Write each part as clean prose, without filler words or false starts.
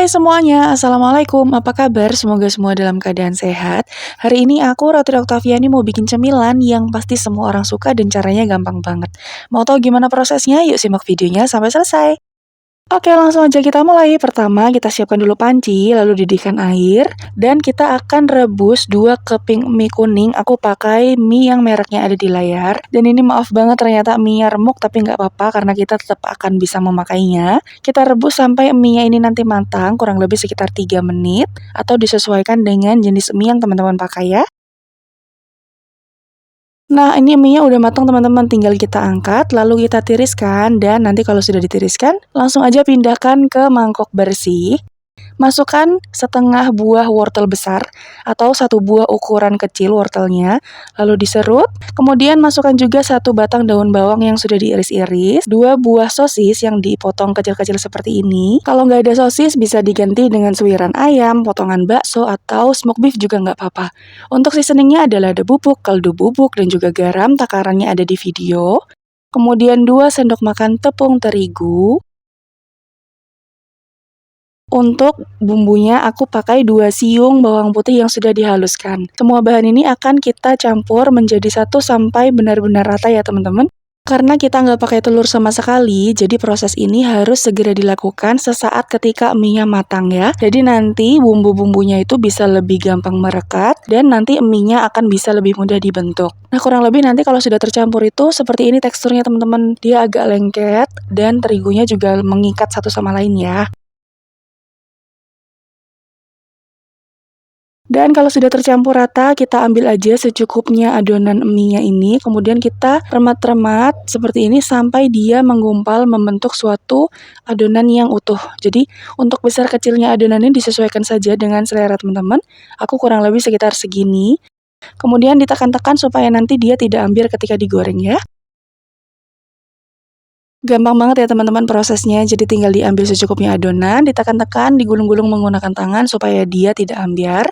Hai semuanya, Assalamualaikum, apa kabar? Semoga semua dalam keadaan sehat. Hari ini aku, Roti Oktaviani, mau bikin cemilan yang pasti semua orang suka dan caranya gampang banget. Mau tahu gimana prosesnya? Yuk simak videonya sampai selesai. Oke, langsung aja kita mulai. Pertama, kita siapkan dulu panci, lalu didihkan air, dan kita akan rebus 2 keping mie kuning. Aku pakai mie yang mereknya ada di layar. Dan ini maaf banget ternyata mie-nya remuk, tapi nggak apa-apa karena kita tetap akan bisa memakainya. Kita rebus sampai mie-nya ini nanti matang, kurang lebih sekitar 3 menit, atau disesuaikan dengan jenis mie yang teman-teman pakai ya. Nah, ini mie-nya udah matang teman-teman, tinggal kita angkat, lalu kita tiriskan, dan nanti kalau sudah ditiriskan, langsung aja pindahkan ke mangkok bersih. Masukkan setengah buah wortel besar atau 1 buah ukuran kecil wortelnya, lalu diserut. Kemudian masukkan juga 1 batang daun bawang yang sudah diiris-iris, 2 buah sosis yang dipotong kecil-kecil seperti ini. Kalau nggak ada sosis bisa diganti dengan suiran ayam, potongan bakso, atau smoked beef juga nggak apa-apa. Untuk seasoningnya ada lada bubuk, kaldu bubuk, dan juga garam, takarannya ada di video. Kemudian 2 sendok makan tepung terigu. Untuk bumbunya aku pakai 2 siung bawang putih yang sudah dihaluskan. Semua bahan ini akan kita campur menjadi satu sampai benar-benar rata ya teman-teman. Karena kita nggak pakai telur sama sekali, jadi proses ini harus segera dilakukan sesaat ketika mie-nya matang ya. Jadi nanti bumbu-bumbunya itu bisa lebih gampang merekat dan nanti mie-nya akan bisa lebih mudah dibentuk. Nah kurang lebih nanti kalau sudah tercampur itu seperti ini teksturnya teman-teman. Dia agak lengket dan terigunya juga mengikat satu sama lain ya. Dan kalau sudah tercampur rata, kita ambil aja secukupnya adonan mie-nya ini, kemudian kita remat-remat seperti ini sampai dia menggumpal membentuk suatu adonan yang utuh. Jadi, untuk besar kecilnya adonan ini disesuaikan saja dengan selera teman-teman. Aku kurang lebih sekitar segini. Kemudian ditekan-tekan supaya nanti dia tidak ambil ketika digoreng ya. Gampang banget ya teman-teman prosesnya, jadi tinggal diambil secukupnya adonan, ditekan-tekan, digulung-gulung menggunakan tangan supaya dia tidak ambyar.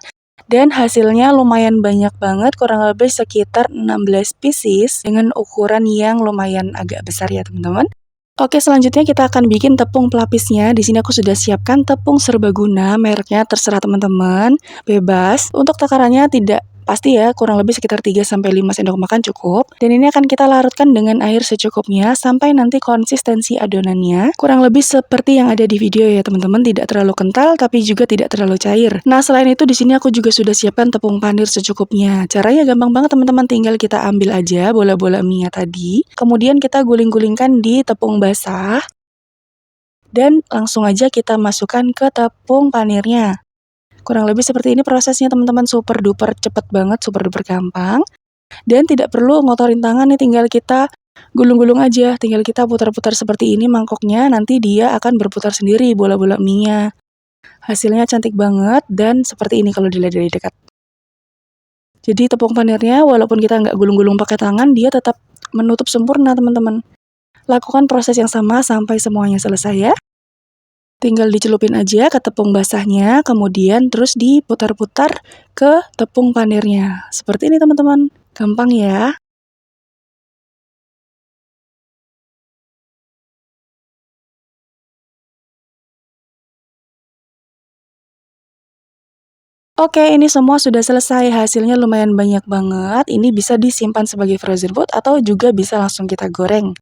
Dan hasilnya lumayan banyak banget, kurang lebih sekitar 16 pieces dengan ukuran yang lumayan agak besar ya teman-teman. Oke, selanjutnya kita akan bikin tepung pelapisnya. Di sini aku sudah siapkan tepung serbaguna, mereknya terserah teman-teman, bebas. Untuk takarannya tidak pasti ya, kurang lebih sekitar 3-5 sendok makan cukup. Dan ini akan kita larutkan dengan air secukupnya sampai nanti konsistensi adonannya kurang lebih seperti yang ada di video ya teman-teman, tidak terlalu kental tapi juga tidak terlalu cair. Nah, selain itu di sini aku juga sudah siapkan tepung panir secukupnya. Caranya gampang banget teman-teman, tinggal kita ambil aja bola-bola mie tadi. Kemudian kita guling-gulingkan di tepung basah. Dan langsung aja kita masukkan ke tepung panirnya. Kurang lebih seperti ini prosesnya teman-teman, super duper cepet banget, super duper gampang. Dan tidak perlu ngotorin tangan nih, tinggal kita gulung-gulung aja, tinggal kita putar-putar seperti ini mangkoknya, nanti dia akan berputar sendiri bola-bola mie-nya. Hasilnya cantik banget dan seperti ini kalau dilihat dari dekat. Jadi tepung panirnya walaupun kita nggak gulung-gulung pakai tangan, dia tetap menutup sempurna teman-teman. Lakukan proses yang sama sampai semuanya selesai ya. Tinggal dicelupin aja ke tepung basahnya, kemudian terus diputar-putar ke tepung panirnya. Seperti ini teman-teman, gampang ya. Oke, ini semua sudah selesai, hasilnya lumayan banyak banget. Ini bisa disimpan sebagai frozen food atau juga bisa langsung kita goreng.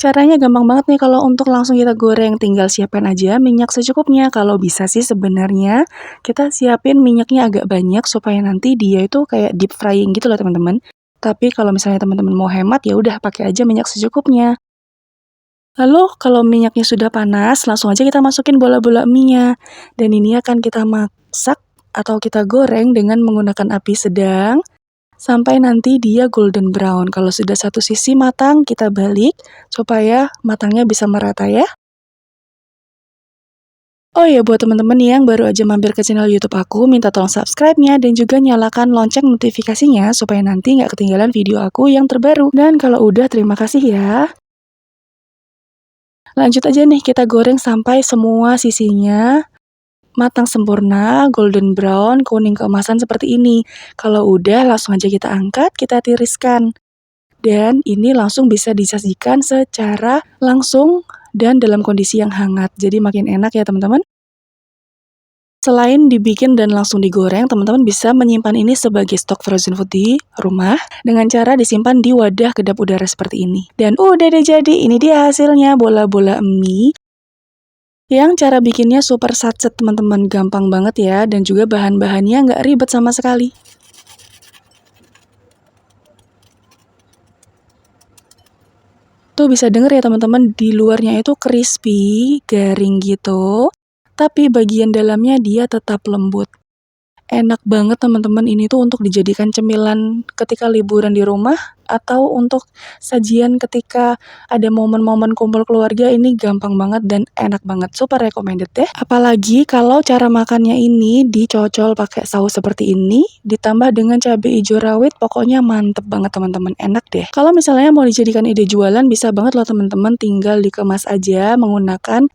Caranya gampang banget nih kalau untuk langsung kita goreng, tinggal siapkan aja minyak secukupnya. Kalau bisa sih sebenarnya kita siapin minyaknya agak banyak supaya nanti dia itu kayak deep frying gitu loh teman-teman. Tapi kalau misalnya teman-teman mau hemat ya udah pakai aja minyak secukupnya. Lalu kalau minyaknya sudah panas, langsung aja kita masukin bola-bola mie-nya. Dan ini akan kita masak atau kita goreng dengan menggunakan api sedang sampai nanti dia golden brown. Kalau sudah satu sisi matang, kita balik supaya matangnya bisa merata ya. Oh ya, buat teman-teman yang baru aja mampir ke channel YouTube aku, minta tolong subscribe-nya dan juga nyalakan lonceng notifikasinya supaya nanti nggak ketinggalan video aku yang terbaru. Dan kalau udah, terima kasih ya. Lanjut aja nih, kita goreng sampai semua sisinya matang sempurna, golden brown, kuning keemasan seperti ini. Kalau udah, langsung aja kita angkat, kita tiriskan. Dan ini langsung bisa disajikan secara langsung dan dalam kondisi yang hangat. Jadi makin enak ya teman-teman. Selain dibikin dan langsung digoreng, teman-teman bisa menyimpan ini sebagai stok frozen food di rumah dengan cara disimpan di wadah kedap udara seperti ini. Dan udah deh jadi, ini dia hasilnya bola-bola mie yang cara bikinnya super satset teman-teman, gampang banget ya, dan juga bahan-bahannya nggak ribet sama sekali. Tuh bisa denger ya teman-teman, di luarnya itu crispy, garing gitu, tapi bagian dalamnya dia tetap lembut. Enak banget teman-teman, ini tuh untuk dijadikan cemilan ketika liburan di rumah atau untuk sajian ketika ada momen-momen kumpul keluarga, ini gampang banget dan enak banget, super recommended deh. Apalagi kalau cara makannya ini dicocol pakai saus seperti ini, ditambah dengan cabai hijau rawit, pokoknya mantep banget teman-teman, enak deh. Kalau misalnya mau dijadikan ide jualan, bisa banget loh teman-teman, tinggal dikemas aja menggunakan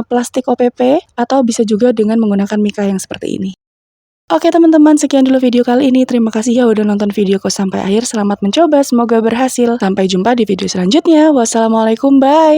plastik OPP atau bisa juga dengan menggunakan mika yang seperti ini. Oke teman-teman, sekian dulu video kali ini. Terima kasih ya udah nonton videoku sampai akhir. Selamat mencoba, semoga berhasil. Sampai jumpa di video selanjutnya. Wassalamualaikum, bye.